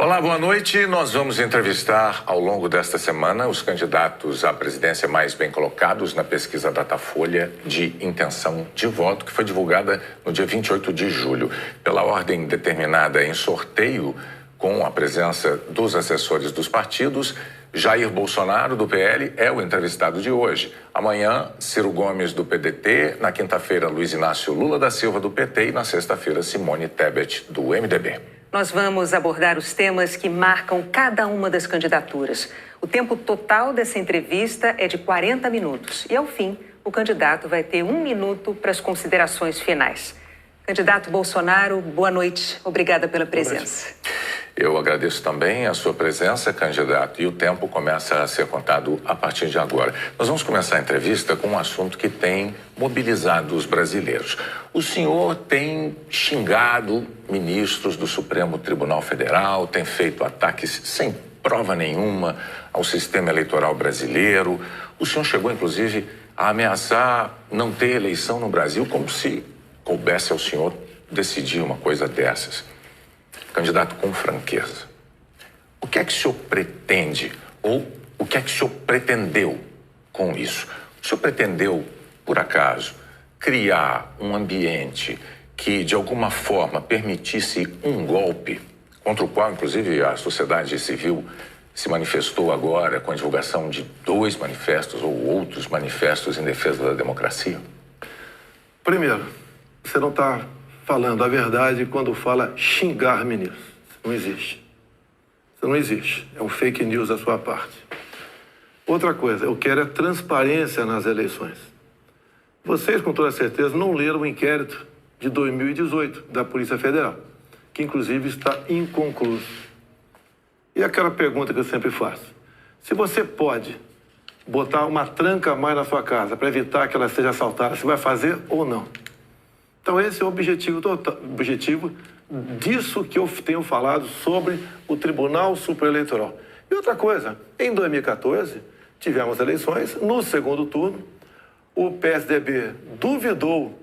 Olá, boa noite. Nós vamos entrevistar ao longo desta semana os candidatos à presidência mais bem colocados na pesquisa Datafolha de intenção de voto, que foi divulgada no dia 28 de julho. Pela ordem determinada em sorteio, com a presença dos assessores dos partidos, Jair Bolsonaro, do PL, é o entrevistado de hoje. Amanhã, Ciro Gomes, do PDT. Na quinta-feira, Luiz Inácio Lula da Silva, do PT. E na sexta-feira, Simone Tebet, do MDB. Nós vamos abordar os temas que marcam cada uma das candidaturas. O tempo total dessa entrevista é de 40 minutos. E, ao fim, o candidato vai ter 1 minuto para as considerações finais. Candidato Bolsonaro, boa noite. Obrigada pela presença. Eu agradeço também a sua presença, candidato, e o tempo começa a ser contado a partir de agora. Nós vamos começar a entrevista com um assunto que tem mobilizado os brasileiros. O senhor tem xingado ministros do Supremo Tribunal Federal, tem feito ataques sem prova nenhuma ao sistema eleitoral brasileiro. O senhor chegou, inclusive, a ameaçar não ter eleição no Brasil, como se coubesse ao senhor decidir uma coisa dessas. Candidato, com franqueza, o que é que o senhor pretende ou o que é que o senhor pretendeu com isso? O senhor pretendeu, por acaso, criar um ambiente que, de alguma forma, permitisse um golpe, contra o qual, inclusive, a sociedade civil se manifestou agora com a divulgação de 2 manifestos ou outros manifestos em defesa da democracia? Primeiro, você não está falando a verdade quando fala xingar ministros. Não existe. Isso não existe. É um fake news da sua parte. Outra coisa, eu quero é transparência nas eleições. Vocês, com toda certeza, não leram o inquérito de 2018 da Polícia Federal, que inclusive está inconcluso. E aquela pergunta que eu sempre faço: se você pode botar uma tranca a mais na sua casa para evitar que ela seja assaltada, você vai fazer ou não? Então esse é o objetivo disso que eu tenho falado sobre o Tribunal Superior Eleitoral. E outra coisa, em 2014, tivemos eleições, no segundo turno, o PSDB duvidou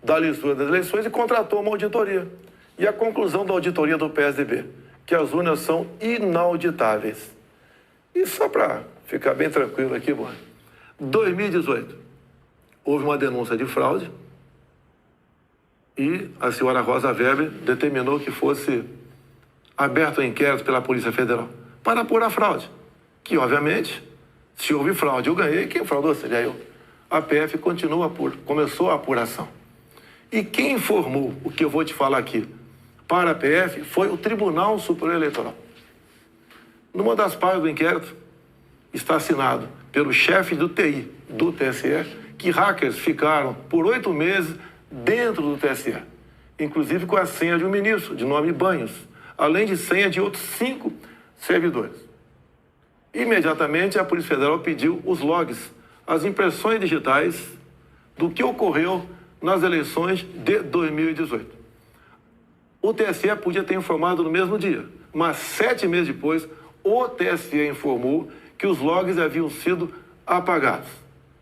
da lisura das eleições e contratou uma auditoria. E a conclusão da auditoria do PSDB, que as urnas são inauditáveis. E só para ficar bem tranquilo aqui, mano, 2018, houve uma denúncia de fraude, e a senhora Rosa Weber determinou que fosse aberto um inquérito pela Polícia Federal para apurar a fraude. Que, obviamente, se houve fraude, eu ganhei, quem fraudou seria eu. A PF começou a apuração. E quem informou o que eu vou te falar aqui para a PF foi o Tribunal Superior Eleitoral. Numa das partes do inquérito está assinado pelo chefe do TI do TSE que hackers ficaram por 8 meses dentro do TSE, inclusive com a senha de um ministro, de nome Banhos, além de senha de outros 5 servidores. Imediatamente, a Polícia Federal pediu os logs, as impressões digitais do que ocorreu nas eleições de 2018. O TSE podia ter informado no mesmo dia, mas 7 meses depois, o TSE informou que os logs haviam sido apagados.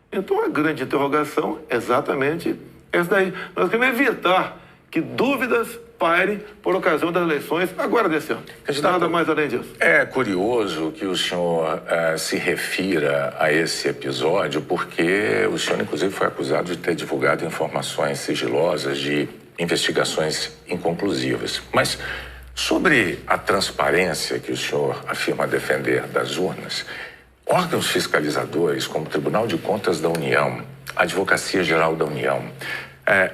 Então, a grande interrogação é exatamente essa daí. Nós queremos evitar que dúvidas pairem por ocasião das eleições agora desse ano. Nada mais além disso. É curioso que o senhor se refira a esse episódio, porque o senhor, inclusive, foi acusado de ter divulgado informações sigilosas de investigações inconclusivas. Mas sobre a transparência que o senhor afirma defender das urnas, órgãos fiscalizadores como o Tribunal de Contas da União, a Advocacia Geral da União,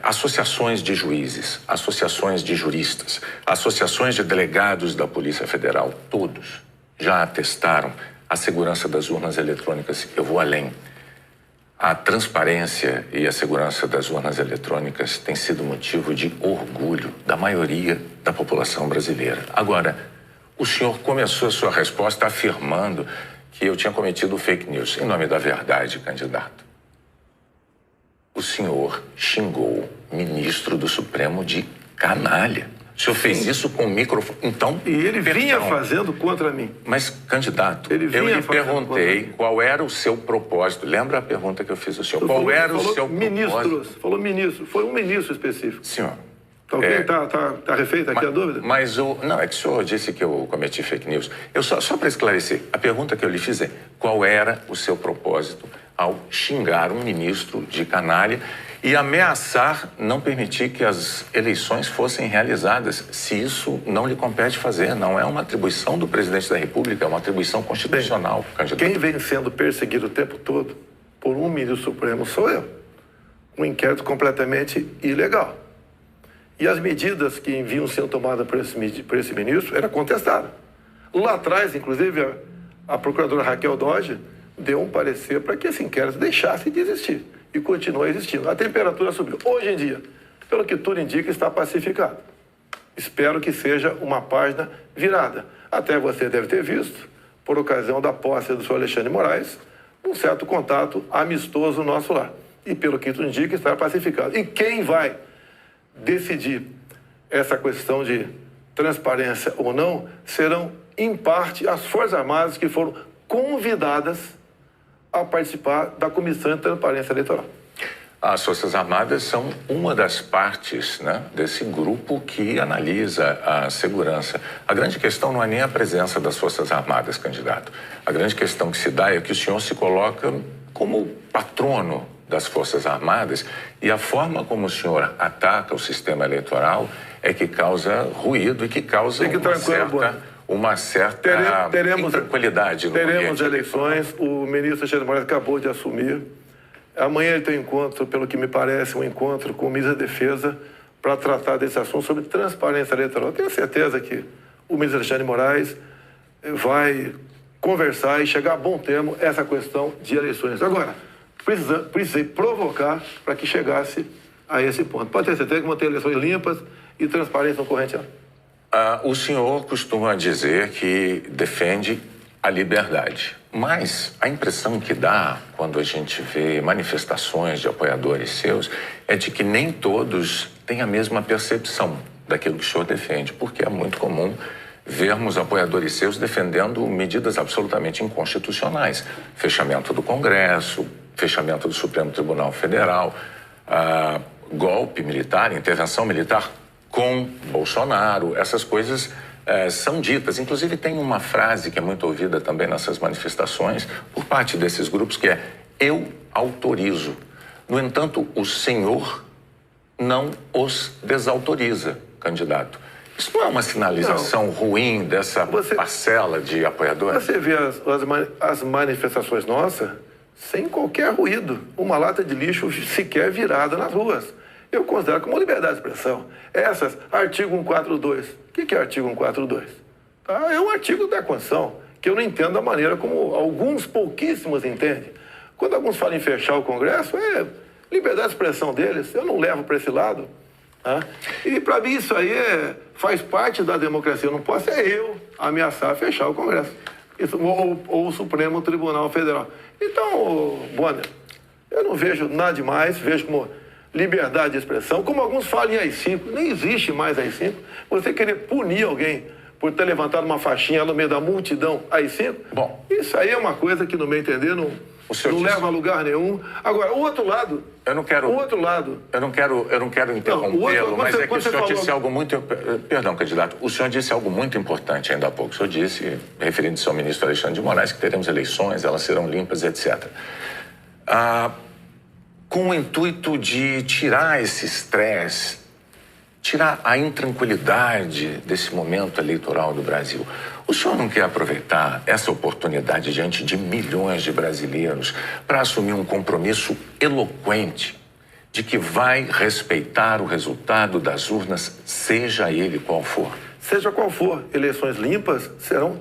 associações de juízes, associações de juristas, associações de delegados da Polícia Federal, todos já atestaram a segurança das urnas eletrônicas. Eu vou além. A transparência e a segurança das urnas eletrônicas tem sido motivo de orgulho da maioria da população brasileira. Agora, o senhor começou a sua resposta afirmando que eu tinha cometido fake news. Em nome da verdade, candidato, o senhor xingou o ministro do Supremo de canalha. O senhor fez isso com o microfone. Então, e ele vinha fazendo contra mim. Mas, candidato, eu lhe perguntei qual era o seu propósito. Lembra a pergunta que eu fiz ao senhor? Qual era o seu propósito? Falou ministro. Foi um ministro específico. Senhor, Tá ok? Tá refeita aqui a dúvida? Mas não, é que o senhor disse que eu cometi fake news. Só para esclarecer, a pergunta que eu lhe fiz é: qual era o seu propósito ao xingar um ministro de canalha e ameaçar não permitir que as eleições fossem realizadas, se isso não lhe compete fazer? Não é uma atribuição do presidente da República, é uma atribuição constitucional. Bem, quem vem sendo perseguido o tempo todo por um ministro supremo sou eu. Um inquérito completamente ilegal. E as medidas que vinham sendo tomadas por esse ministro eram contestadas. Lá atrás, inclusive, a procuradora Raquel Dodge deu um parecer para que esse inquérito deixasse de existir. E continua existindo. A temperatura subiu. Hoje em dia, pelo que tudo indica, está pacificado. Espero que seja uma página virada. Até você deve ter visto, por ocasião da posse do senhor Alexandre de Moraes, um certo contato amistoso nosso lá. E pelo que tudo indica, está pacificado. E quem vai decidir essa questão de transparência ou não serão, em parte, as Forças Armadas que foram convidadas a participar da Comissão de Transparência Eleitoral. As Forças Armadas são uma das partes, né, desse grupo que analisa a segurança. A grande questão não é nem a presença das Forças Armadas, candidato. A grande questão que se dá é que o senhor se coloca como patrono das Forças Armadas e a forma como o senhor ataca o sistema eleitoral é que causa ruído e que causa uma certa intranquilidade no ambiente. Teremos eleições, o ministro Alexandre de Moraes acabou de assumir. Amanhã ele tem um encontro, pelo que me parece, um encontro com o ministro da Defesa para tratar desse assunto sobre transparência eleitoral. Eu tenho certeza que o ministro Alexandre de Moraes vai conversar e chegar a bom termo essa questão de eleições. Agora, precisei provocar para que chegasse a esse ponto. Pode ter certeza que vão ter eleições limpas e transparência no corrente ano. O senhor costuma dizer que defende a liberdade, mas a impressão que dá quando a gente vê manifestações de apoiadores seus é de que nem todos têm a mesma percepção daquilo que o senhor defende, porque é muito comum vermos apoiadores seus defendendo medidas absolutamente inconstitucionais. Fechamento do Congresso, fechamento do Supremo Tribunal Federal, golpe militar, intervenção militar com Bolsonaro. Essas coisas são ditas. Inclusive tem uma frase que é muito ouvida também nessas manifestações por parte desses grupos que é: eu autorizo. No entanto, o senhor não os desautoriza, candidato. Isso não é uma sinalização ruim dessa parcela de apoiadores? Você vê as manifestações nossas sem qualquer ruído. Uma lata de lixo sequer virada nas ruas. Eu considero como liberdade de expressão. Essas, artigo 142. O que é artigo 142? É um artigo da Constituição que eu não entendo da maneira como alguns pouquíssimos entendem. Quando alguns falam em fechar o Congresso, é liberdade de expressão deles. Eu não levo para esse lado. E para mim isso aí faz parte da democracia. Eu não posso eu ameaçar fechar o Congresso. Ou o Supremo Tribunal Federal. Então, Bonner, eu não vejo nada demais, vejo como liberdade de expressão, como alguns falam em AI-5, nem existe mais AI-5. Você querer punir alguém por ter levantado uma faixinha no meio da multidão AI-5, bom, isso aí é uma coisa que, no meu entender, não leva a lugar nenhum. Agora, o outro lado... Eu não quero interrompê-lo, mas é que o senhor disse algo muito... Perdão, candidato. O senhor disse algo muito importante ainda há pouco. O senhor disse, referindo-se ao ministro Alexandre de Moraes, que teremos eleições, elas serão limpas, etc. Com o intuito de tirar esse estresse, tirar a intranquilidade desse momento eleitoral do Brasil. O senhor não quer aproveitar essa oportunidade diante de milhões de brasileiros para assumir um compromisso eloquente de que vai respeitar o resultado das urnas, seja ele qual for? Seja qual for, eleições limpas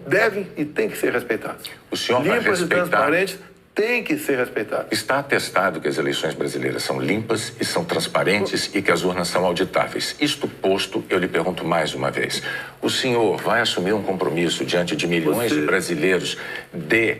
devem e têm que ser respeitadas. O senhor vai respeitar... Limpas e transparentes têm que ser respeitadas. Está atestado que as eleições brasileiras são limpas e são transparentes e que as urnas são auditáveis. Isto posto, eu lhe pergunto mais uma vez. O senhor vai assumir um compromisso diante de milhões de brasileiros de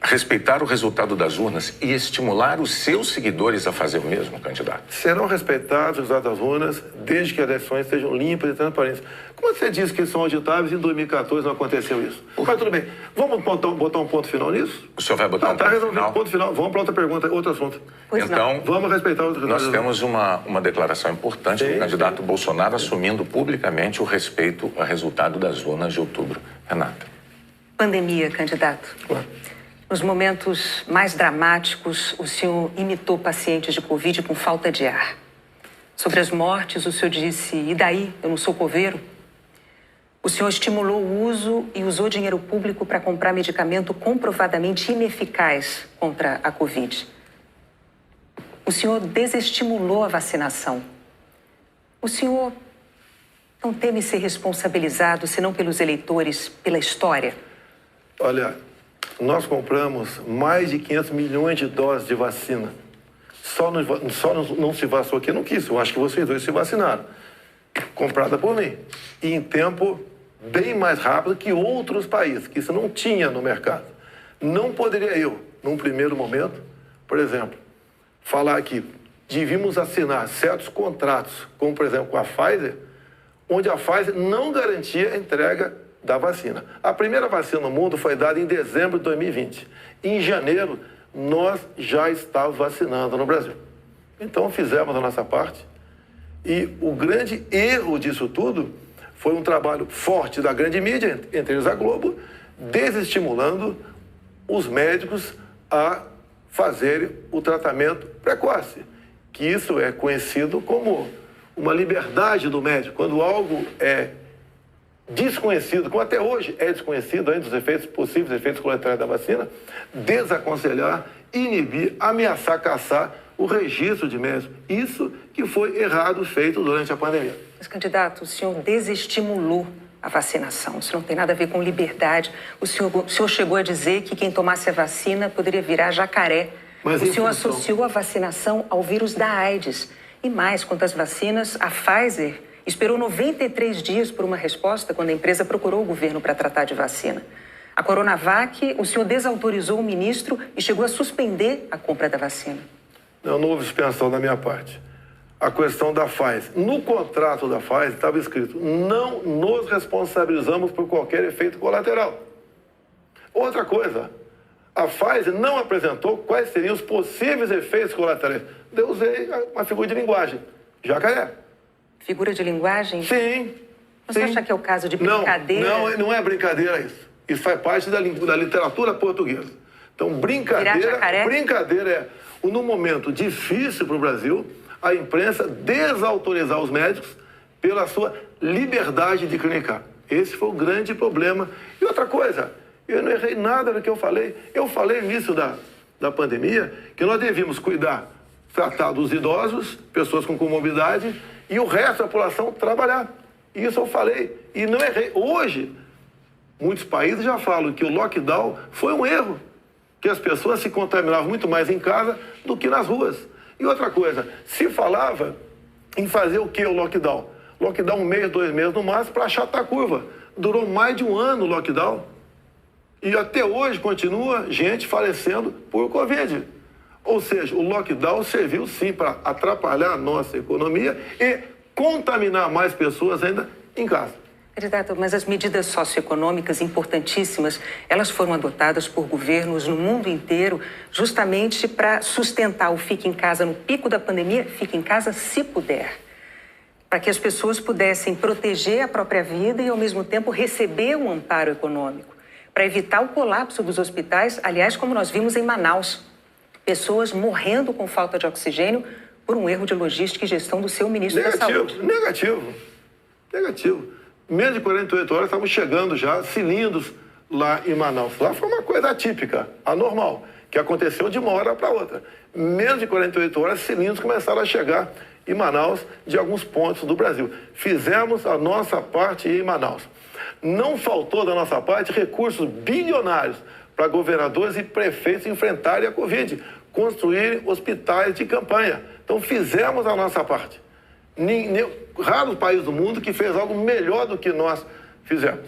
respeitar o resultado das urnas e estimular os seus seguidores a fazer o mesmo, candidato? Serão respeitados os resultados das urnas desde que as eleições sejam limpas e transparentes. Como você disse que são auditáveis, em 2014 não aconteceu isso. Mas tudo bem. Vamos botar um ponto final nisso? O senhor vai botar Tá resolvido. Ponto final. Vamos para outra pergunta, outro assunto. Então, vamos respeitar os resultados. Nós temos uma declaração importante do candidato Bolsonaro assumindo publicamente o respeito ao resultado das urnas de outubro. Renata. Pandemia, candidato. Claro. Nos momentos mais dramáticos, o senhor imitou pacientes de Covid com falta de ar. Sobre as mortes, o senhor disse, e daí, eu não sou coveiro? O senhor estimulou o uso e usou dinheiro público para comprar medicamento comprovadamente ineficaz contra a Covid. O senhor desestimulou a vacinação. O senhor não teme ser responsabilizado, senão pelos eleitores, pela história? Olha, nós compramos mais de 500 milhões de doses de vacina. Só não se vacinou aqui, não quis. Eu acho que vocês dois se vacinaram. Comprada por mim. E em tempo bem mais rápido que outros países, que isso não tinha no mercado. Não poderia eu, num primeiro momento, por exemplo, falar que devíamos assinar certos contratos, como por exemplo com a Pfizer, onde a Pfizer não garantia a entrega da vacina. A primeira vacina no mundo foi dada em dezembro de 2020. Em janeiro, nós já estávamos vacinando no Brasil. Então, fizemos a nossa parte. E o grande erro disso tudo foi um trabalho forte da grande mídia, entre eles a Globo, desestimulando os médicos a fazerem o tratamento precoce, que isso é conhecido como uma liberdade do médico. Quando algo é desconhecido, como até hoje é desconhecido ainda os efeitos possíveis, efeitos colaterais da vacina, desaconselhar, inibir, ameaçar, caçar o registro de médicos. Isso que foi errado feito durante a pandemia. Mas, candidato, o senhor desestimulou a vacinação. Isso não tem nada a ver com liberdade. O senhor chegou a dizer que quem tomasse a vacina poderia virar jacaré. Mas o senhor associou a vacinação ao vírus da AIDS. E mais, quanto às vacinas, a Pfizer esperou 93 dias por uma resposta quando a empresa procurou o governo para tratar de vacina. A Coronavac, o senhor desautorizou o ministro e chegou a suspender a compra da vacina. Não houve suspensão da minha parte. A questão da Pfizer. No contrato da Pfizer estava escrito: não nos responsabilizamos por qualquer efeito colateral. Outra coisa, a Pfizer não apresentou quais seriam os possíveis efeitos colaterais. Eu usei uma figura de linguagem, jacaré. Figura de linguagem? Sim. Você acha que é o caso de brincadeira? Não é brincadeira isso. Isso faz parte da literatura portuguesa. Então, brincadeira é, num momento difícil para o Brasil, a imprensa desautorizar os médicos pela sua liberdade de clinicar. Esse foi o grande problema. E outra coisa, eu não errei nada do que eu falei. Eu falei no início da pandemia que nós devíamos tratar dos idosos, pessoas com comorbidade, e o resto da população trabalhar. Isso eu falei e não errei. Hoje, muitos países já falam que o lockdown foi um erro, que as pessoas se contaminavam muito mais em casa do que nas ruas. E outra coisa, se falava em fazer o que o lockdown? Lockdown 1 mês, 2 meses no máximo para achatar a curva. Durou mais de 1 ano o lockdown. E até hoje continua gente falecendo por Covid. Ou seja, o lockdown serviu sim para atrapalhar a nossa economia e contaminar mais pessoas ainda em casa. Candidato, mas as medidas socioeconômicas importantíssimas, elas foram adotadas por governos no mundo inteiro justamente para sustentar o fique em casa no pico da pandemia, fique em casa se puder. Para que as pessoas pudessem proteger a própria vida e, ao mesmo tempo, receber um amparo econômico. Para evitar o colapso dos hospitais, aliás, como nós vimos em Manaus. Pessoas morrendo com falta de oxigênio por um erro de logística e gestão do seu ministro da Saúde. Negativo. Menos de 48 horas estavam chegando já cilindros lá em Manaus. Lá foi uma coisa atípica, anormal, que aconteceu de uma hora para outra. Menos de 48 horas, cilindros começaram a chegar em Manaus de alguns pontos do Brasil. Fizemos a nossa parte em Manaus. Não faltou da nossa parte recursos bilionários para governadores e prefeitos enfrentarem a Covid, construírem hospitais de campanha. Então, fizemos a nossa parte. Raro país do mundo que fez algo melhor do que nós fizemos.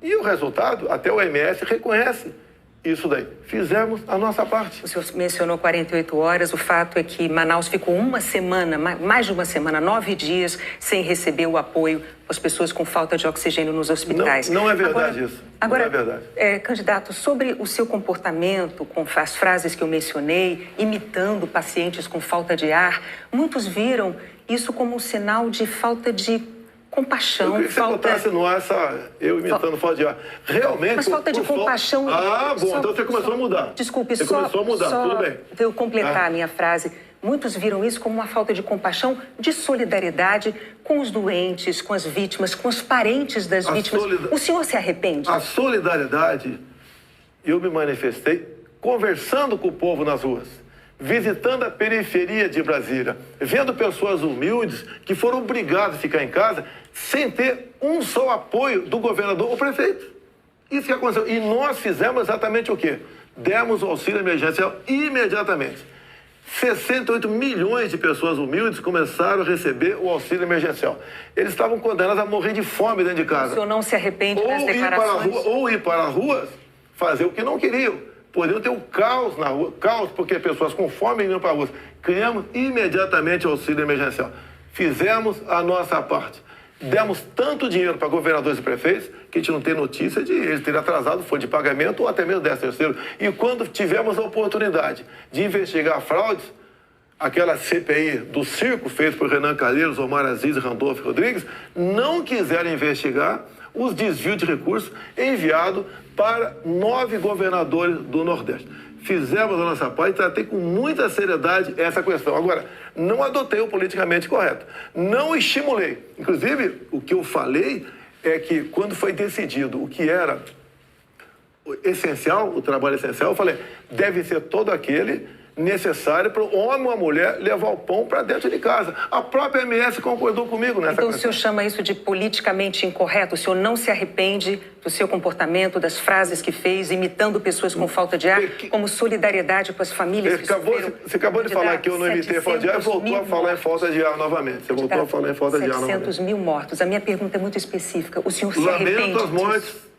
E o resultado, até o OMS reconhece isso daí. Fizemos a nossa parte. O senhor mencionou 48 horas. O fato é que Manaus ficou uma semana, mais de uma semana, 9 dias, sem receber o apoio às pessoas com falta de oxigênio nos hospitais. Não é verdade isso. Agora, não é verdade. Candidato, sobre o seu comportamento, com as frases que eu mencionei, imitando pacientes com falta de ar, muitos viram isso como um sinal de falta de compaixão. Eu queria que você botasse no ar eu imitando falta de ar. Realmente... Mas falta de compaixão... Então você começou a mudar. Desculpe, você começou a mudar, tudo bem. Para eu completar a minha frase, muitos viram isso como uma falta de compaixão, de solidariedade com os doentes, com as vítimas, com os parentes das vítimas. O senhor se arrepende? A solidariedade, eu me manifestei conversando com o povo nas ruas, visitando a periferia de Brasília, vendo pessoas humildes que foram obrigadas a ficar em casa sem ter um só apoio do governador ou prefeito. Isso que aconteceu. E nós fizemos exatamente o quê? Demos o auxílio emergencial imediatamente. 68 milhões de pessoas humildes começaram a receber o auxílio emergencial. Eles estavam condenados a morrer de fome dentro de casa. O senhor não se arrepende das declarações? Ou ir para as ruas, fazer o que não queriam. Poderiam ter um caos na rua, caos porque pessoas com fome iam para a rua. Criamos imediatamente o auxílio emergencial. Fizemos a nossa parte. Demos tanto dinheiro para governadores e prefeitos que a gente não tem notícia de eles terem atrasado folha de pagamento ou até mesmo 13º. E quando tivemos a oportunidade de investigar fraudes, aquela CPI do circo feita por Renan Calheiros, Omar Aziz e Randolfo Rodrigues, não quiseram investigar os desvios de recursos enviados para 9 governadores do Nordeste. Fizemos a nossa parte e tratei com muita seriedade essa questão. Agora, não adotei o politicamente correto. Não estimulei. Inclusive, o que eu falei é que quando foi decidido o que era essencial, o trabalho essencial, eu falei, deve ser todo aquele necessário para o homem ou a mulher levar o pão para dentro de casa. A própria MS concordou comigo nessa questão. Então o senhor chama isso de politicamente incorreto? O senhor não se arrepende do seu comportamento, das frases que fez, imitando pessoas com falta de ar, como solidariedade com as famílias que sofreram? Você acabou de falar que eu não imitei falta de ar e voltou a falar em falta de ar novamente. Você voltou a falar em falta de ar novamente. 700 mil mortos. A minha pergunta é muito específica. O senhor se arrepende disso? Lamento as mortes.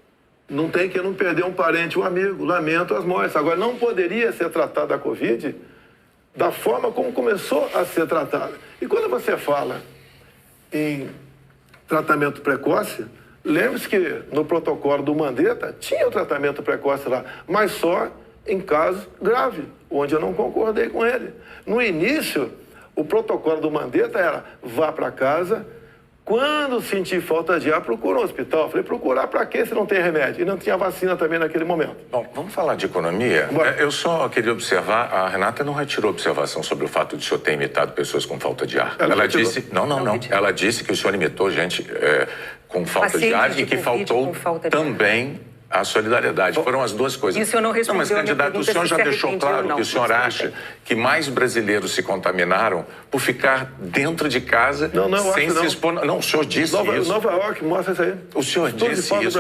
Não tem que não perder um parente, um amigo. Lamento as mortes. Agora, não poderia ser tratada a Covid da forma como começou a ser tratada. E quando você fala em tratamento precoce, lembre-se que no protocolo do Mandetta tinha o tratamento precoce lá, mas só em casos graves, onde eu não concordei com ele. No início, o protocolo do Mandetta era vá para casa. Quando sentir falta de ar, procura um hospital. Eu falei, procurar para quê se não tem remédio? E não tinha vacina também naquele momento. Bom, vamos falar de economia? Eu só queria observar, a Renata não retirou observação sobre o fato de o senhor ter imitado pessoas com falta de ar. Ela disse, não. Ela disse que o senhor imitou gente com falta de ar e que faltou também a solidariedade. Foram as duas coisas. E o senhor não respondeu mas, candidato, o senhor já deixou claro que o senhor acha que mais brasileiros se contaminaram por ficar dentro de casa sem se expor. Não, o senhor disse isso. Nova York mostra isso aí. O senhor disse isso.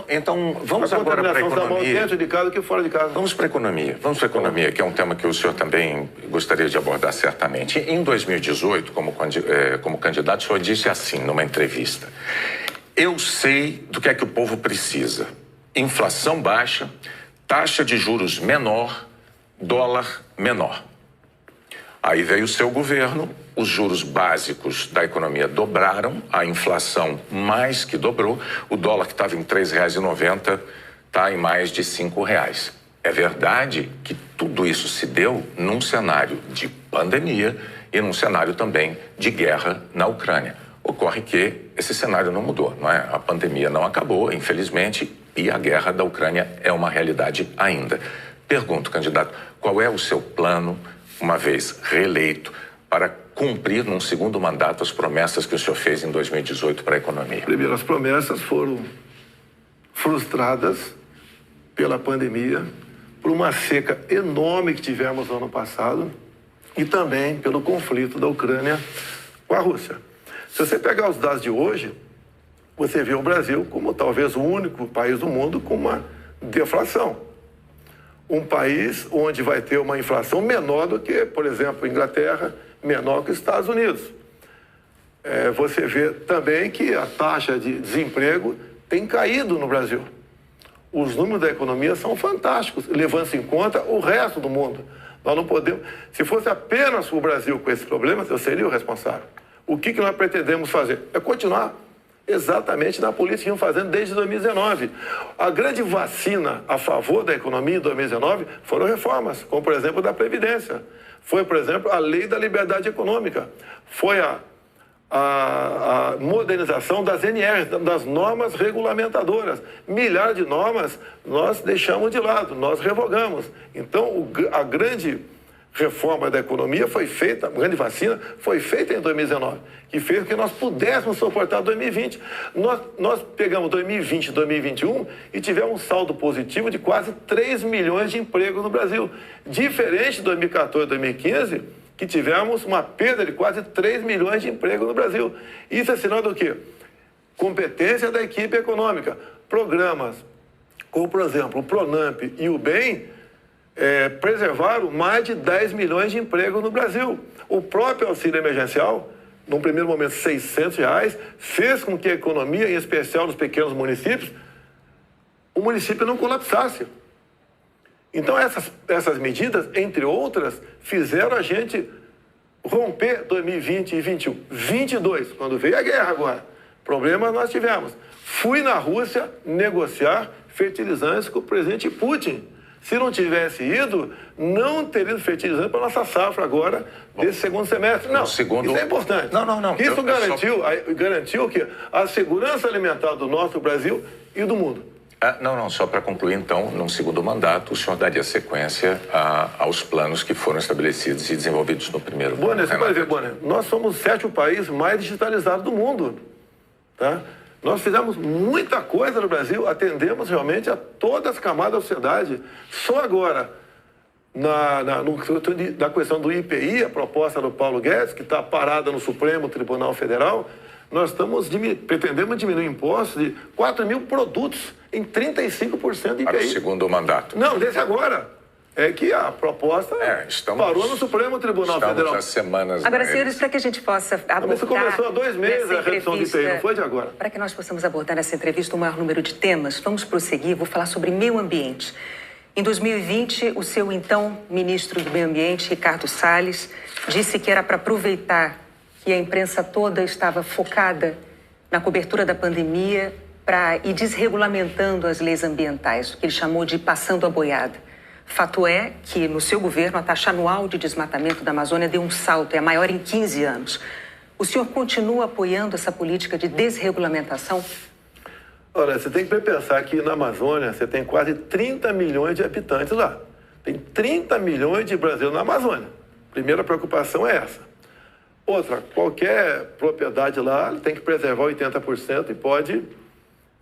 Então, vamos agora para a economia. Dentro de casa que fora de casa. Vamos para a economia. Vamos para a economia, que é um tema que o senhor também gostaria de abordar certamente. Em 2018, como candidato, o senhor disse assim, numa entrevista: eu sei do que é que o povo precisa. Inflação baixa, taxa de juros menor, dólar menor. Aí veio o seu governo, os juros básicos da economia dobraram, a inflação mais que dobrou, o dólar que estava em R$ 3,90 está em mais de R$ 5,00. É verdade que tudo isso se deu num cenário de pandemia e num cenário também de guerra na Ucrânia. Ocorre que esse cenário não mudou, não é? A pandemia não acabou, infelizmente, e a guerra da Ucrânia é uma realidade ainda. Pergunto, candidato, qual é o seu plano, uma vez reeleito, para cumprir num segundo mandato as promessas que o senhor fez em 2018 para a economia? Primeiro, as promessas foram frustradas pela pandemia, por uma seca enorme que tivemos no ano passado e também pelo conflito da Ucrânia com a Rússia. Se você pegar os dados de hoje, você vê o Brasil como talvez o único país do mundo com uma deflação. Um país onde vai ter uma inflação menor do que, por exemplo, a Inglaterra, menor que os Estados Unidos. Você vê também que a taxa de desemprego tem caído no Brasil. os números da economia são fantásticos, levando-se em conta o resto do mundo. Nós não podemos... Se fosse apenas o Brasil com esses problemas, eu seria o responsável. O que nós pretendemos fazer? É continuar exatamente na política que estamos fazendo desde 2019. A grande vacina a favor da economia em 2019 foram reformas, como, por exemplo, da Previdência. Foi, por exemplo, a Lei da Liberdade Econômica. Foi a modernização das NRs, das normas regulamentadoras. Milhares de normas nós deixamos de lado, nós revogamos. Então, a grande reforma da economia foi feita, a grande vacina foi feita em 2019, que fez com que nós pudéssemos suportar 2020. Nós pegamos 2020 e 2021 e tivemos um saldo positivo de quase 3 milhões de empregos no Brasil. Diferente de 2014 e 2015, que tivemos uma perda de quase 3 milhões de empregos no Brasil. Isso é sinal do quê? Competência da equipe econômica. Programas como, por exemplo, o Pronamp e o BEM preservaram mais de 10 milhões de empregos no Brasil. O próprio auxílio emergencial, num primeiro momento R$600, fez com que a economia, em especial nos pequenos municípios, o município não colapsasse. Então, essas medidas, entre outras, fizeram a gente romper 2020 e 2021. 22, quando veio a guerra agora, problemas nós tivemos. Fui na Rússia negociar fertilizantes com o presidente Putin. Se não tivesse ido, não teria ido fertilizante para a nossa safra agora, desse segundo semestre. Não, isso é importante. Não. Isso garantiu que a segurança alimentar do nosso Brasil e do mundo. Só para concluir, então, num segundo mandato, o senhor daria sequência aos planos que foram estabelecidos e desenvolvidos no primeiro mandato. Bonner, você vai ver, Bonner, nós somos o 7º país mais digitalizado do mundo, tá? Nós fizemos muita coisa no Brasil, atendemos realmente a todas as camadas da sociedade. Só agora, na questão do IPI, a proposta do Paulo Guedes, que está parada no Supremo Tribunal Federal, nós pretendemos diminuir impostos de 4 mil produtos em 35% de IPI. Para o segundo mandato. Não, desse agora. É que a proposta parou no Supremo Tribunal Federal. Estamos há semanas... Agora, senhores, para que a gente possa abordar... Isso começou há 2 meses a redução de IPI, não foi de agora. Para que nós possamos abordar nessa entrevista o maior número de temas, vamos prosseguir, vou falar sobre meio ambiente. Em 2020, o seu então ministro do Meio Ambiente, Ricardo Salles, disse que era para aproveitar que a imprensa toda estava focada na cobertura da pandemia para ir desregulamentando as leis ambientais, o que ele chamou de passando a boiada. Fato é que, no seu governo, a taxa anual de desmatamento da Amazônia deu um salto, é a maior em 15 anos. O senhor continua apoiando essa política de desregulamentação? Olha, você tem que pensar que na Amazônia você tem quase 30 milhões de habitantes lá. Tem 30 milhões de brasileiros na Amazônia. Primeira preocupação é essa. Outra, qualquer propriedade lá tem que preservar 80%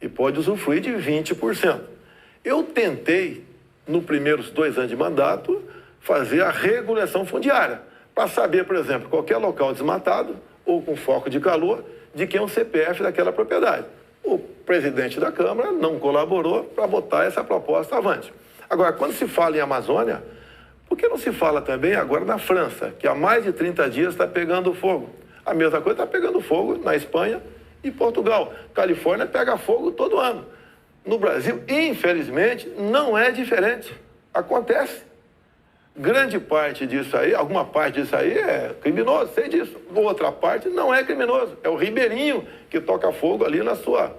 e pode usufruir de 20%. Eu tentei, nos primeiros 2 anos de mandato, fazer a regulação fundiária, para saber, por exemplo, qualquer local desmatado ou com foco de calor, de quem é o CPF daquela propriedade. O presidente da Câmara não colaborou para botar essa proposta avante. Agora, quando se fala em Amazônia, por que não se fala também agora na França, que há mais de 30 dias está pegando fogo? A mesma coisa está pegando fogo na Espanha e Portugal. Califórnia pega fogo todo ano. No Brasil, infelizmente, não é diferente. Acontece. Grande parte disso aí, alguma parte disso aí é criminoso, sei disso. Outra parte não é criminoso. É o ribeirinho que toca fogo ali na sua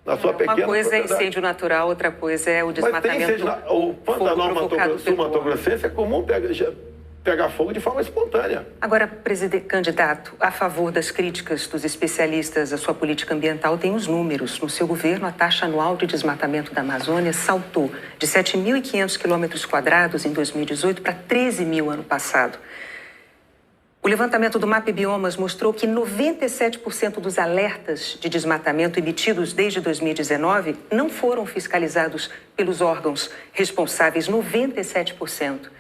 pequena Uma coisa propriedade. É incêndio natural, outra coisa é o desmatamento. Mas tem o Pantanal Mato-Grossense é comum pegar fogo de forma espontânea. Agora, candidato, a favor das críticas dos especialistas à sua política ambiental, tem os números. No seu governo, a taxa anual de desmatamento da Amazônia saltou de 7.500 km² em 2018 para 13 mil ano passado. O levantamento do MAP Biomas mostrou que 97% dos alertas de desmatamento emitidos desde 2019 não foram fiscalizados pelos órgãos responsáveis, 97%.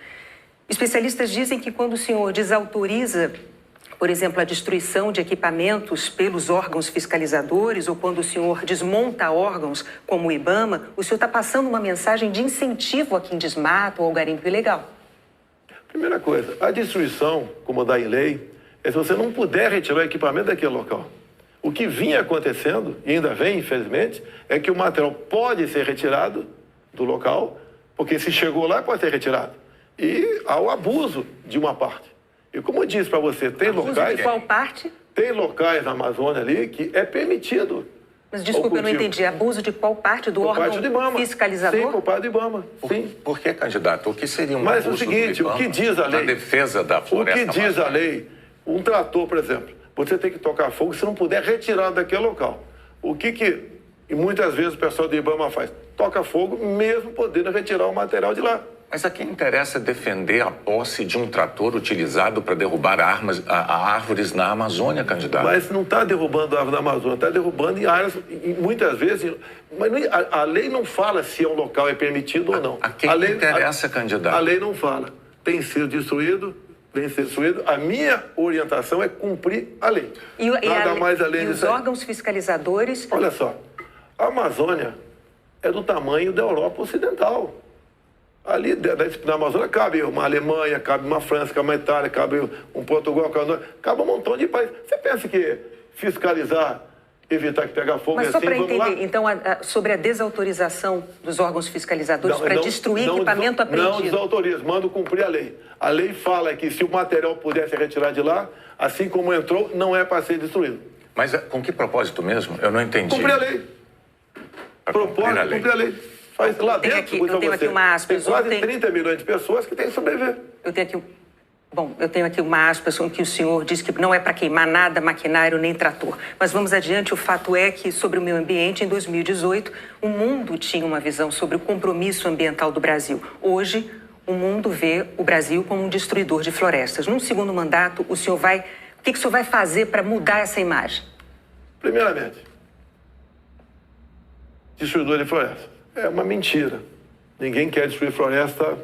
Especialistas dizem que quando o senhor desautoriza, por exemplo, a destruição de equipamentos pelos órgãos fiscalizadores ou quando o senhor desmonta órgãos como o IBAMA, o senhor está passando uma mensagem de incentivo a quem desmata ou ao garimpo ilegal. Primeira coisa, a destruição, como dá em lei, é se você não puder retirar o equipamento daquele local. O que vinha acontecendo, e ainda vem, infelizmente, é que o material pode ser retirado, do local, porque se chegou lá pode ser retirado. E há o abuso de uma parte. E como eu disse para você, tem abuso locais... de qual parte? Tem locais na Amazônia ali que é permitido. Mas desculpa, eu não entendi. Abuso de qual parte do órgão fiscalizador? Sim, por parte do IBAMA. Sim. Por que, candidato? O que seria um Mas abuso o seguinte, do IBAMA, o que diz a lei... na defesa da floresta O que diz a lei, um trator, por exemplo, você tem que tocar fogo se não puder retirar daquele local. E muitas vezes o pessoal do IBAMA faz? Toca fogo mesmo podendo retirar o material de lá. Mas a quem interessa defender a posse de um trator utilizado para derrubar árvores na Amazônia, candidato? Mas não está derrubando árvore na Amazônia, está derrubando em áreas, muitas vezes... Mas a lei não fala se um local é permitido ou não. A quem interessa, candidato? A lei não fala. Tem sido destruído, vem ser destruído. A minha orientação é cumprir a lei. Nada mais além disso. E os órgãos fiscalizadores... Olha só, a Amazônia é do tamanho da Europa Ocidental. Ali na Amazônia cabe uma Alemanha, cabe uma França, cabe uma Itália, cabe um Portugal, cabe um montão de países. Você pensa que fiscalizar, evitar que pegue fogo... Mas só para entender, então, sobre a desautorização dos órgãos fiscalizadores para destruir equipamento apreendido... Não desautoriza, mando cumprir a lei. A lei fala que se o material pudesse retirar de lá, assim como entrou, não é para ser destruído. Mas com que propósito mesmo? Eu não entendi. Cumprir a lei. Propósito, cumprir a lei. Faz lá dentro, eu tenho aqui uma aspas. Tem quase 30 milhões de pessoas que têm que sobreviver. Eu tenho aqui uma aspas em que o senhor diz que não é para queimar nada, maquinário nem trator. Mas vamos adiante, o fato é que, sobre o meio ambiente, em 2018, o mundo tinha uma visão sobre o compromisso ambiental do Brasil. Hoje, o mundo vê o Brasil como um destruidor de florestas. Num segundo mandato, o que o senhor vai fazer para mudar essa imagem? Primeiramente, destruidor de florestas. É uma mentira. Ninguém quer destruir floresta,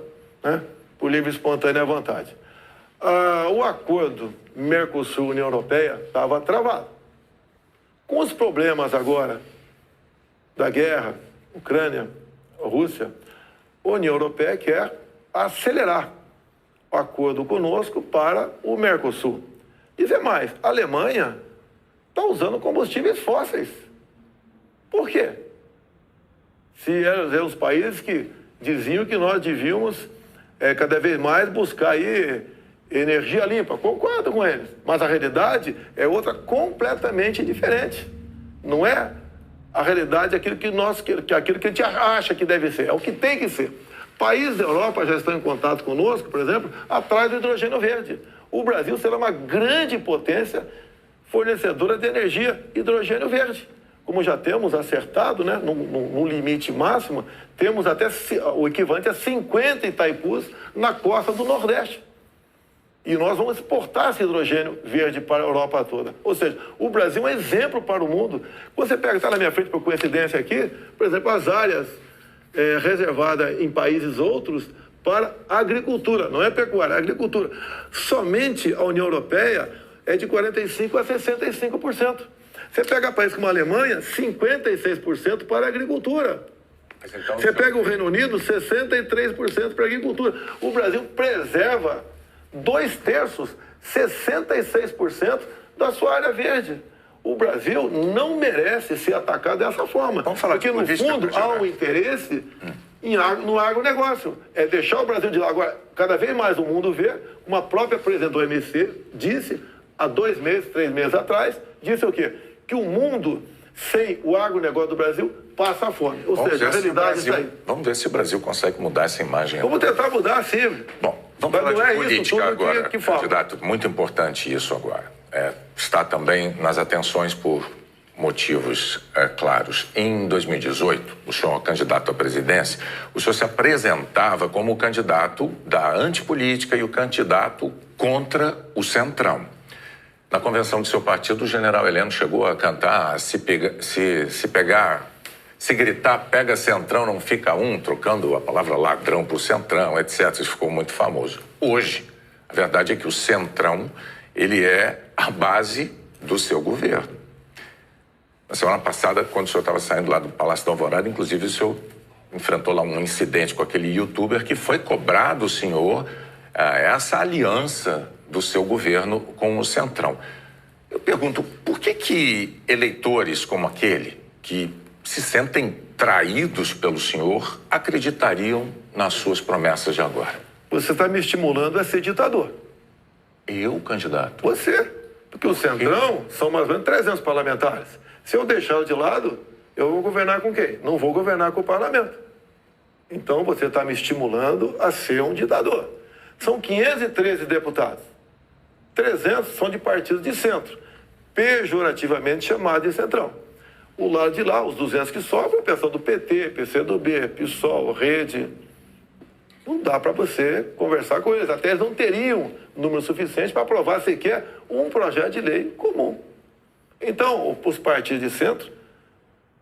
né, por livre e espontânea vontade. O acordo Mercosul-União Europeia estava travado. Com os problemas agora da guerra, Ucrânia, Rússia, a União Europeia quer acelerar o acordo conosco para o Mercosul. Dizer mais, a Alemanha está usando combustíveis fósseis. Por quê? Se eram os países que diziam que nós devíamos cada vez mais buscar aí energia limpa. Concordo com eles. Mas a realidade é outra completamente diferente. Não é a realidade aquilo que a gente acha que deve ser. É o que tem que ser. Países da Europa já estão em contato conosco, por exemplo, atrás do hidrogênio verde. O Brasil será uma grande potência fornecedora de energia hidrogênio verde. Como já temos acertado, né, no limite máximo, temos até o equivalente a 50 Itaipus na costa do Nordeste. E nós vamos exportar esse hidrogênio verde para a Europa toda. Ou seja, o Brasil é um exemplo para o mundo. Você pega, está na minha frente por coincidência aqui, por exemplo, as áreas reservadas em países outros para a agricultura, não é pecuária, é agricultura. Somente a União Europeia é de 45% a 65%. Você pega países como a Alemanha, 56% para a agricultura. Então, você pega o Reino Unido, 63% para a agricultura. O Brasil preserva 2/3, 66% da sua área verde. O Brasil não merece ser atacado dessa forma. Porque, no fundo, há um interesse no agronegócio. É deixar o Brasil de lá. Agora, cada vez mais o mundo vê, uma própria presidente do OMC disse, há 2 meses, 3 meses atrás, disse o quê? Que o mundo, sem o agronegócio do Brasil, passa fome. Ou seja, a realidade está aí. Vamos ver se o Brasil consegue mudar essa imagem. Vamos tentar mudar, sim. Bom, vamos falar de política agora, candidato. Muito importante isso agora. Está também nas atenções por motivos claros. Em 2018, o senhor, candidato à presidência, o senhor se apresentava como o candidato da antipolítica e o candidato contra o Centrão. Na convenção do seu partido, o general Heleno chegou a cantar se gritar, pega Centrão, não fica um, trocando a palavra ladrão por Centrão, etc. Isso ficou muito famoso. Hoje, a verdade é que o Centrão, ele é a base do seu governo. Na semana passada, quando o senhor estava saindo lá do Palácio da Alvorada, inclusive o senhor enfrentou lá um incidente com aquele youtuber que foi cobrar do senhor essa aliança do seu governo com o Centrão. Eu pergunto, por que eleitores como aquele, que se sentem traídos pelo senhor, acreditariam nas suas promessas de agora. Você está me estimulando a ser ditador. Eu, candidato? Você. Porque o Centrão são mais ou menos 300 parlamentares. Se eu deixá-lo de lado, eu vou governar com quem? Não vou governar com o parlamento. Então você está me estimulando a ser um ditador. São 513 deputados. 300 são de partidos de centro, pejorativamente chamados de Centrão. O lado de lá, os 200 que sobram, o pessoal do PT, PCdoB, PSOL, Rede. Não dá para você conversar com eles. Até eles não teriam número suficiente para aprovar sequer um projeto de lei comum. Então, os partidos de centro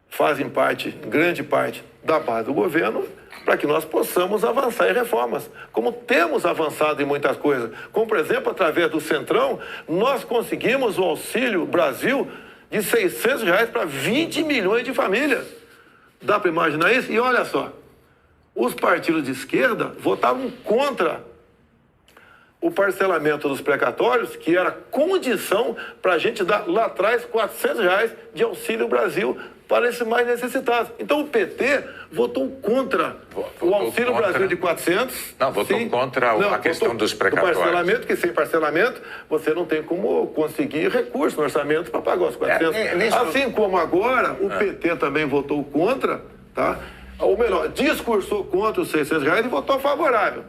fazem parte, grande parte, da base do governo para que nós possamos avançar em reformas, como temos avançado em muitas coisas. Como, por exemplo, através do Centrão, nós conseguimos o Auxílio Brasil de R$ 600 para 20 milhões de famílias. Dá para imaginar isso? E olha só, os partidos de esquerda votavam contra o parcelamento dos precatórios, que era condição para a gente dar lá atrás R$ 400 de Auxílio Brasil para esses mais necessitados. Então o PT votou contra o Auxílio Brasil de 400. Não, votou contra a questão dos precatórios. Do parcelamento, que sem parcelamento você não tem como conseguir recurso no orçamento para pagar os 400. Assim como agora o PT também votou contra, tá? Ou melhor, discursou contra os R$ 600 e votou favorável.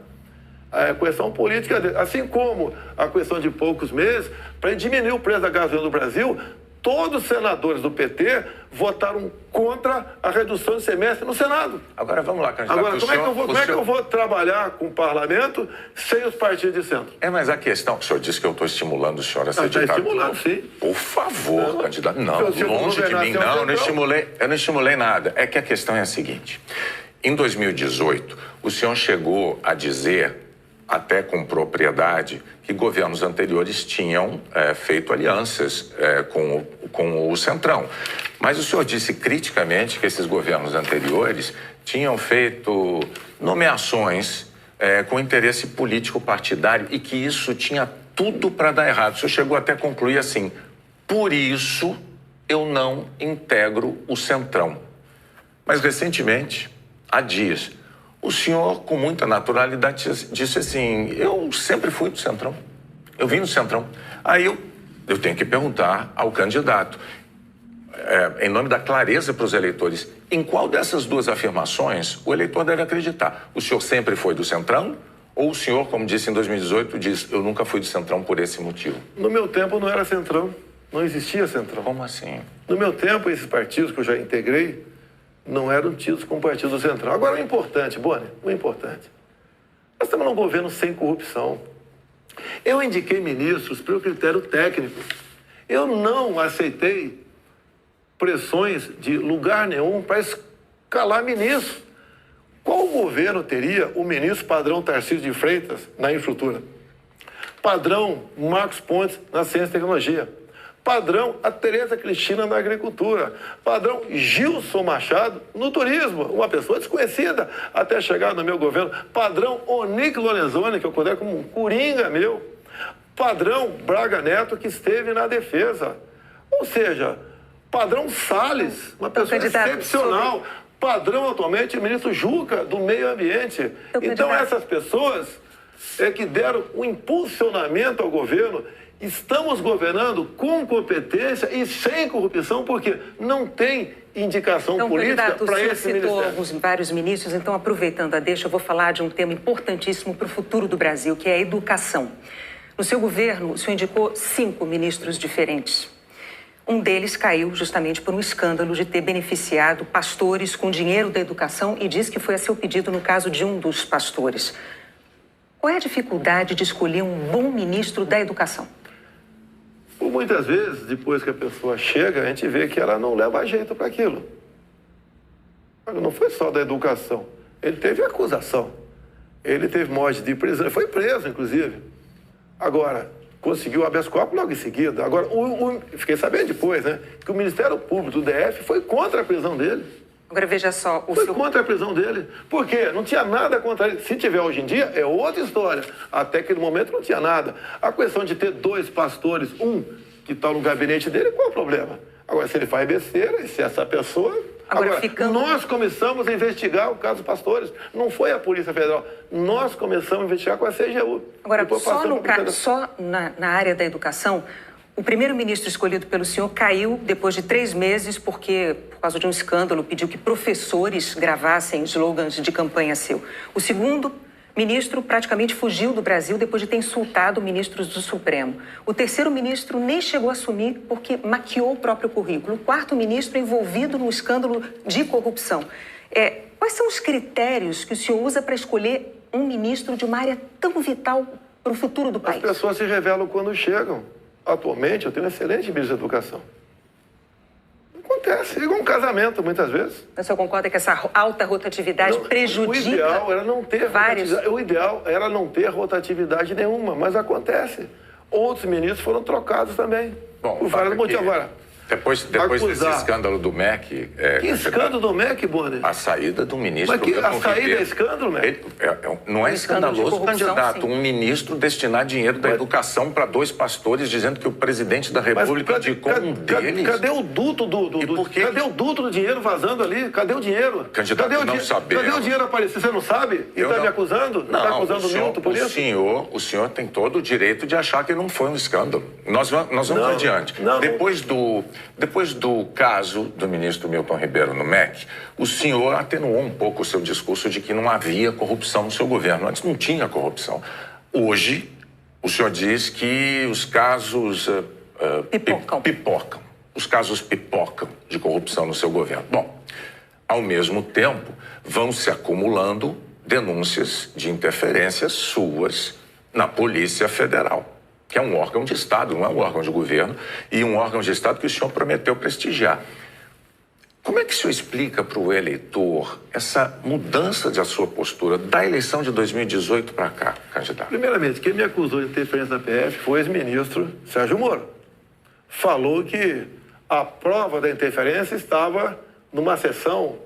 A questão política, assim como a questão de poucos meses, para diminuir o preço da gasolina no Brasil, todos os senadores do PT votaram contra a redução de semestre no Senado. Agora vamos lá, candidato. Agora, como é que eu vou trabalhar com o parlamento sem os partidos de centro? Mas a questão, o senhor disse que eu estou estimulando o senhor a ser ditador. Está estimulando, sim. Por favor, candidato. Não, longe de mim, não, eu não estimulei nada. É que a questão é a seguinte. Em 2018, o senhor chegou a dizer, até com propriedade, que governos anteriores tinham feito alianças com o Centrão. Mas o senhor disse criticamente que esses governos anteriores tinham feito nomeações com interesse político partidário e que isso tinha tudo para dar errado. O senhor chegou até a concluir assim: por isso eu não integro o Centrão. Mas recentemente, há dias, o senhor, com muita naturalidade, disse assim: eu sempre fui do Centrão, eu vim do Centrão. Aí eu tenho que perguntar ao candidato, em nome da clareza para os eleitores, em qual dessas duas afirmações o eleitor deve acreditar? O senhor sempre foi do Centrão? Ou o senhor, como disse em 2018, diz: eu nunca fui do Centrão por esse motivo? No meu tempo não era Centrão, não existia Centrão. Como assim? No meu tempo, esses partidos que eu já integrei não eram tidos como partido do Centrão. Agora, o importante, Boni, o importante, nós estamos num governo sem corrupção. Eu indiquei ministros pelo critério técnico. Eu não aceitei pressões de lugar nenhum para escalar ministros. Qual governo teria o ministro padrão Tarcísio de Freitas na infraestrutura? Padrão Marcos Pontes na ciência e tecnologia? Padrão a Tereza Cristina na agricultura, padrão Gilson Machado no turismo, uma pessoa desconhecida até chegar no meu governo, padrão Onic Lorenzoni, que eu considero como um coringa meu, padrão Braga Neto, que esteve na defesa, ou seja, padrão Salles, uma pessoa excepcional, padrão atualmente o ministro Juca do meio ambiente. Então essas pessoas que deram um impulsionamento ao governo. Estamos governando com competência e sem corrupção, porque não tem indicação política para esse ministério. Vários ministros, então, aproveitando a deixa, eu vou falar de um tema importantíssimo para o futuro do Brasil, que é a educação. No seu governo, o senhor indicou 5 ministros diferentes. Um deles caiu justamente por um escândalo de ter beneficiado pastores com dinheiro da educação e diz que foi a seu pedido no caso de um dos pastores. Qual é a dificuldade de escolher um bom ministro da educação? Por muitas vezes, depois que a pessoa chega, a gente vê que ela não leva jeito para aquilo. Não foi só da educação. Ele teve acusação. Ele teve morte de prisão. Ele foi preso, inclusive. Agora, conseguiu habeas corpus logo em seguida. Agora, fiquei sabendo depois, né? Que o Ministério Público do DF foi contra a prisão dele. Agora, veja só... Foi contra a prisão dele. Por quê? Não tinha nada contra ele. Se tiver hoje em dia, é outra história. Até aquele momento não tinha nada. A questão de ter 2 pastores, um que está no gabinete dele, qual é o problema? Agora, se ele faz besteira, e se essa pessoa... Agora, nós começamos a investigar o caso Pastores. Não foi a Polícia Federal. Nós começamos a investigar com a CGU. Agora, só na área da educação, o primeiro-ministro escolhido pelo senhor caiu depois de 3 meses porque, por causa de um escândalo, pediu que professores gravassem slogans de campanha seu. O segundo ministro praticamente fugiu do Brasil depois de ter insultado ministros do Supremo. O terceiro ministro nem chegou a assumir porque maquiou o próprio currículo. O quarto ministro é envolvido num escândalo de corrupção. Quais são os critérios que o senhor usa para escolher um ministro de uma área tão vital para o futuro do país? As pessoas se revelam quando chegam. Atualmente, eu tenho um excelente ministro da Educação. Acontece, é igual um casamento, muitas vezes. Mas o senhor concorda que essa alta rotatividade prejudica? O ideal era não ter vários... O ideal era não ter rotatividade nenhuma, mas acontece. Outros ministros foram trocados também. Bom, por vários motivos. Agora, depois desse escândalo do MEC... Que escândalo do MEC, Bonner? A saída do ministro... Mas a saída é escândalo, MEC? Não é escandaloso, candidato. Sim. Um ministro destinar dinheiro da educação para 2 pastores, dizendo que o presidente da República indicou um deles... Cadê o duto cadê o duto do dinheiro vazando ali? Cadê o dinheiro? Candidato, não sabemos. Cadê o dinheiro aparecer? Você não sabe? E está me acusando? Não, está acusando o Milton por isso? O senhor tem todo o direito de achar que não foi um escândalo. Nós vamos adiante. Depois do caso do ministro Milton Ribeiro no MEC, o senhor atenuou um pouco o seu discurso de que não havia corrupção no seu governo. Antes não tinha corrupção. Hoje, o senhor diz que os casos pipocam. Os casos pipocam de corrupção no seu governo. Bom, ao mesmo tempo, vão se acumulando denúncias de interferências suas na Polícia Federal, que é um órgão de Estado, não é um órgão de governo, e um órgão de Estado que o senhor prometeu prestigiar. Como é que o senhor explica para o eleitor essa mudança da sua postura da eleição de 2018 para cá, candidato? Primeiramente, quem me acusou de interferência na PF foi o ex-ministro Sérgio Moro. Falou que a prova da interferência estava numa sessão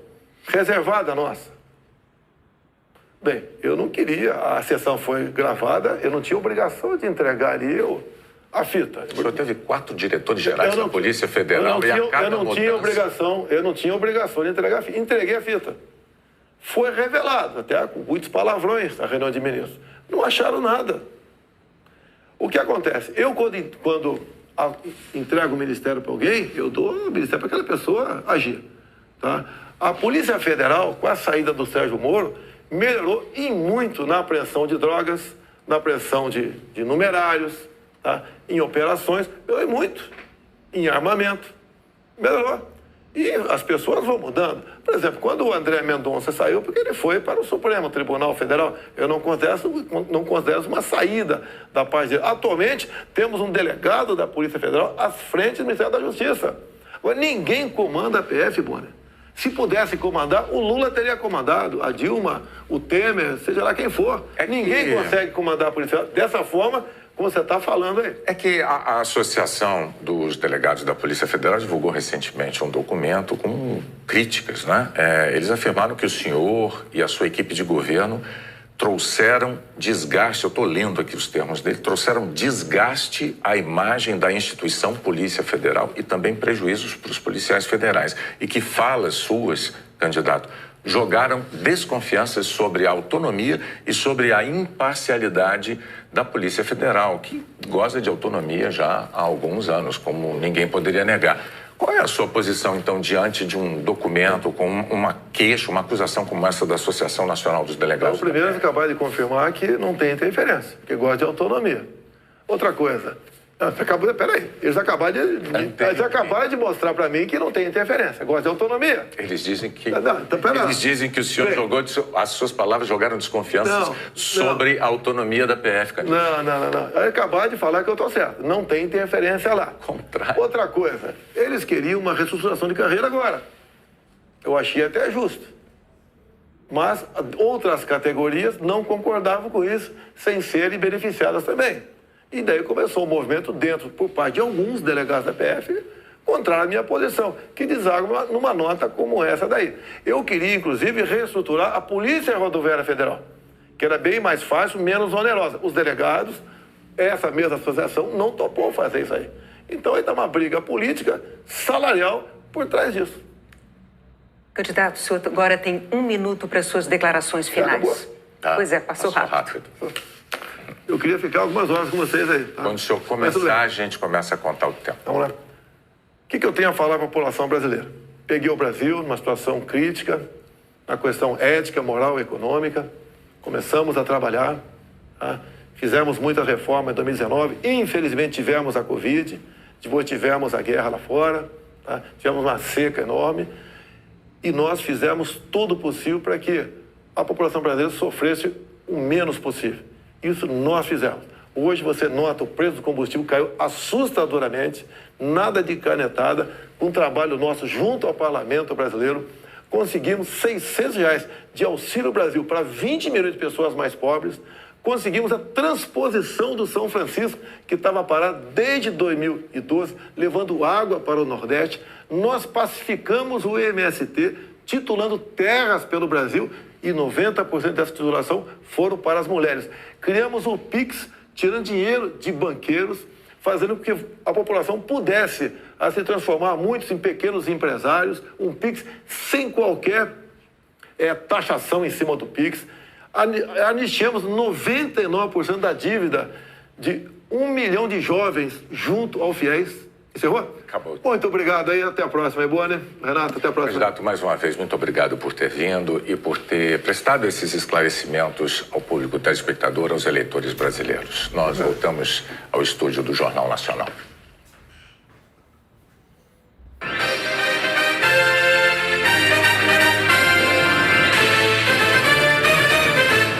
reservada nossa. Bem, eu não queria, a sessão foi gravada, eu não tinha obrigação de entregar ali a fita. O senhor teve 4 diretores gerais da Polícia Federal e a cada mudança... Eu não tinha obrigação de entregar a fita. Entreguei a fita. Foi revelado, até com muitos palavrões na reunião de ministros. Não acharam nada. O que acontece? Eu, quando entrego o ministério para alguém, eu dou o ministério para aquela pessoa agir. Tá? A Polícia Federal, com a saída do Sérgio Moro, melhorou e muito na apreensão de drogas, na apreensão de numerários, tá? Em operações, melhorou muito. Em armamento, melhorou. E as pessoas vão mudando. Por exemplo, quando o André Mendonça saiu, porque ele foi para o Supremo Tribunal Federal, eu não considero uma saída da parte dele. Atualmente, temos um delegado da Polícia Federal à frente do Ministério da Justiça. Agora, ninguém comanda a PF, Bonner. Se pudesse comandar, o Lula teria comandado, a Dilma, o Temer, seja lá quem for. Ninguém consegue comandar a Polícia Federal dessa forma, como você está falando aí. É que a Associação dos Delegados da Polícia Federal divulgou recentemente um documento com críticas, né? Eles afirmaram que o senhor e a sua equipe de governo trouxeram desgaste, eu estou lendo aqui os termos dele, trouxeram desgaste à imagem da instituição Polícia Federal e também prejuízos para os policiais federais. E que falas suas, candidato, jogaram desconfianças sobre a autonomia e sobre a imparcialidade da Polícia Federal, que goza de autonomia já há alguns anos, como ninguém poderia negar. Qual é a sua posição, então, diante de um documento com uma queixa, uma acusação como essa da Associação Nacional dos Delegados? Então, primeiro, acabar de confirmar que não tem interferência, que gosta de autonomia. Outra coisa, peraí, eles acabaram de mostrar para mim que não tem interferência, gosta de autonomia. Eles dizem que o senhor jogou, as suas palavras jogaram desconfianças sobre a autonomia da PF, candidato. Não. Acabaram de falar que eu estou certo, não tem interferência lá. Contrário. Outra coisa, eles queriam uma reestruturação de carreira agora. Eu achei até justo. Mas outras categorias não concordavam com isso, sem serem beneficiadas também. E daí começou um movimento dentro, por parte de alguns delegados da PF, contra a minha posição, que deságua numa nota como essa daí. Eu queria, inclusive, reestruturar a Polícia Rodoviária Federal, que era bem mais fácil, menos onerosa. Os delegados, essa mesma associação, não topou fazer isso aí. Então, aí está uma briga política, salarial, por trás disso. Candidato, o senhor agora tem 1 minuto para suas declarações finais. Tá. Pois é, passou rápido. Eu queria ficar algumas horas com vocês aí. Tá? Quando o senhor começar, a gente começa a contar o tempo. Vamos lá. O que eu tenho a falar para a população brasileira? Peguei o Brasil numa situação crítica, na questão ética, moral e econômica. Começamos a trabalhar, tá? Fizemos muitas reformas em 2019. Infelizmente tivemos a Covid, depois tivemos a guerra lá fora, tá? Tivemos uma seca enorme. E nós fizemos tudo o possível para que a população brasileira sofresse o menos possível. Isso nós fizemos. Hoje você nota o preço do combustível caiu assustadoramente, nada de canetada, com um trabalho nosso junto ao parlamento brasileiro, conseguimos R$600 de Auxílio Brasil para 20 milhões de pessoas mais pobres, conseguimos a transposição do São Francisco, que estava parado desde 2012, levando água para o Nordeste. Nós pacificamos o MST, titulando terras pelo Brasil, e 90% dessa titulação foram para as mulheres. Criamos o PIX, tirando dinheiro de banqueiros, fazendo com que a população pudesse se transformar, muitos em pequenos empresários, um PIX sem qualquer taxação em cima do PIX. Anistiamos 99% da dívida de 1 milhão de jovens junto ao FIES. Encerrou? Acabou. Muito obrigado aí, até a próxima. É boa, né? Renato, até a próxima. Candidato, mais uma vez, muito obrigado por ter vindo e por ter prestado esses esclarecimentos ao público telespectador, aos eleitores brasileiros. Nós voltamos ao estúdio do Jornal Nacional.